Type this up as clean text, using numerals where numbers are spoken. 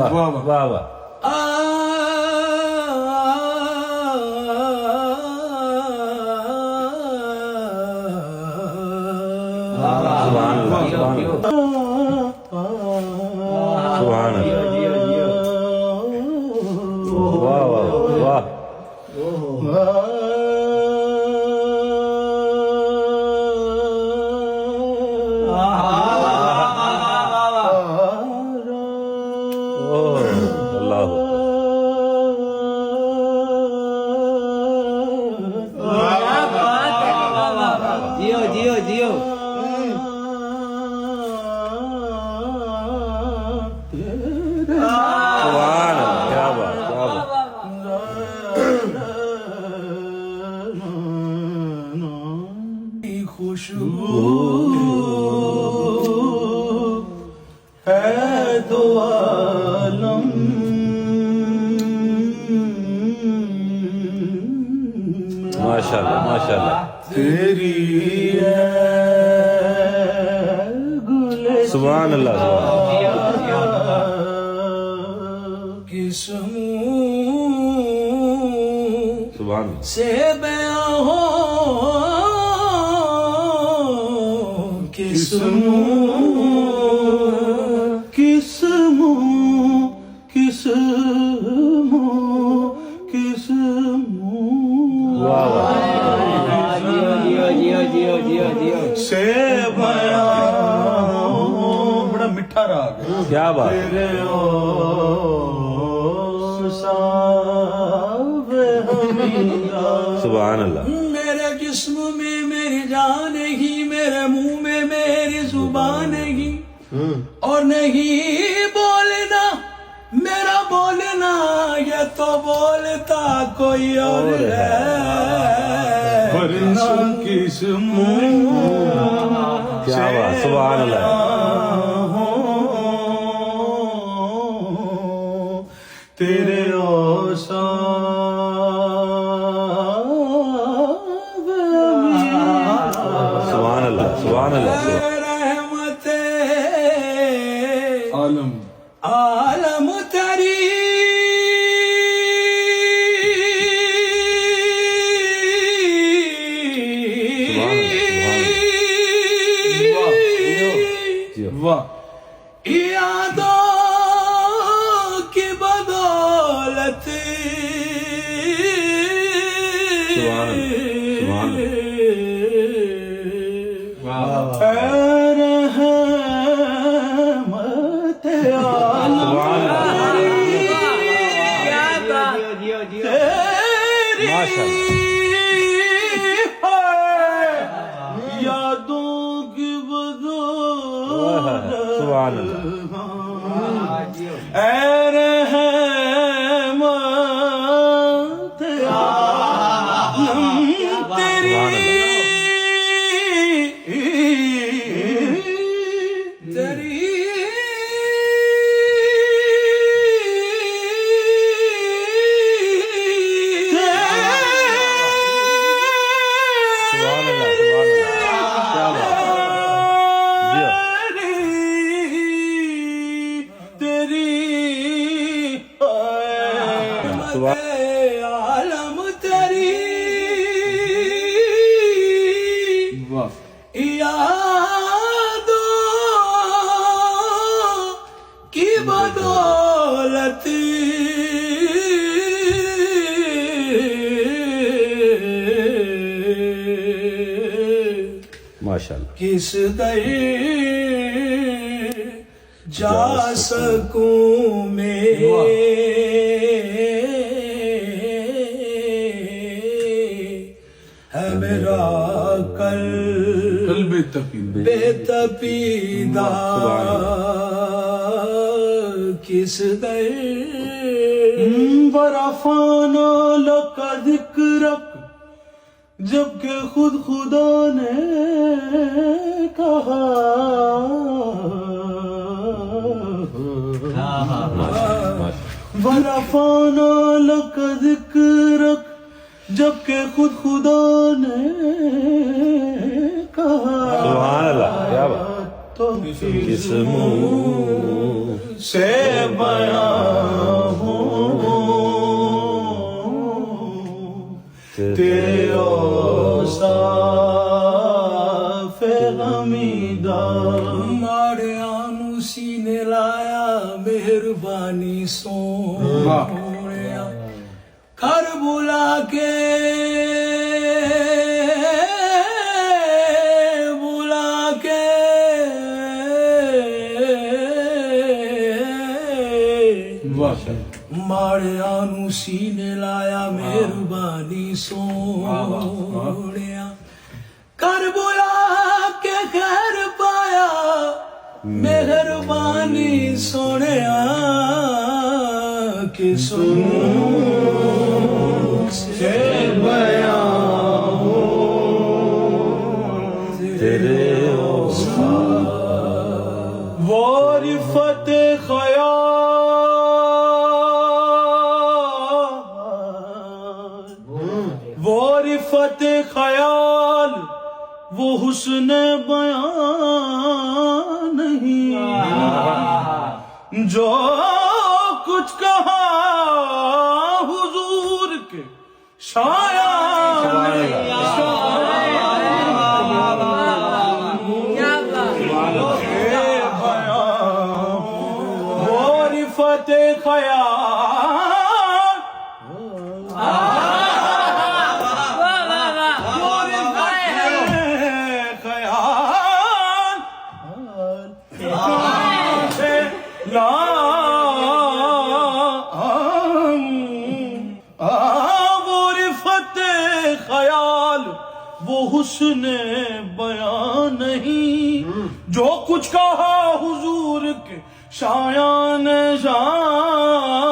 واہ واہ واہ سبحان اللہ واہ واہ خوشبو ہے تو عالم ماشاءاللہ ماشاءاللہ تیری سبحان اللہ سبحان اللہ سے بیاں ہو سے بڑا میٹھا راگ ہے کیا بات سبحان اللہ میرے جسم میں میری جان نہیں میرے منہ میں میری زبان نہیں اور نہیں بولنا میرا بولنا یہ تو بولتا کوئی اور ہے ورنہ کس منہ کیا بات سبحان اللہ تیرے سبحان اللہ سبحان اللہ رحمت عالم عالم تری یادوں کی بدولت یادوں کی بدولت سبحان اللہ اے رحمت عالم تیری عالم تری یادوں کی بدولت ماشاءاللہ کس در جا سکوں میں ہے میرا قلب بے تپیدہ کس در برفانہ لکا ذکرک جبکہ خود خدا نے کہا ورفعنا لک ذکرک جبکہ خود خدا نے کہا سبحان اللہ کیا بات کو کس منہ سے بیان ہوں تیرے اوصاف غمیدہ ماڑے آنو سینے لایا مہربانی سونیا کربلا کے ماڑے آنو سینے لایا مہربانی سونیا کربلا کے خیر پایا مہربانی سونیا کہ سنوں سے بیان تیرے وہ رفت خیال وہ رفت خیال وہ حسن بیان نہیں جو کچھ کہا حضور کے وہ رفت خیال وہ رفت خیال وہ حسن بیان نہیں جو کچھ کہا حضور کے شایان شان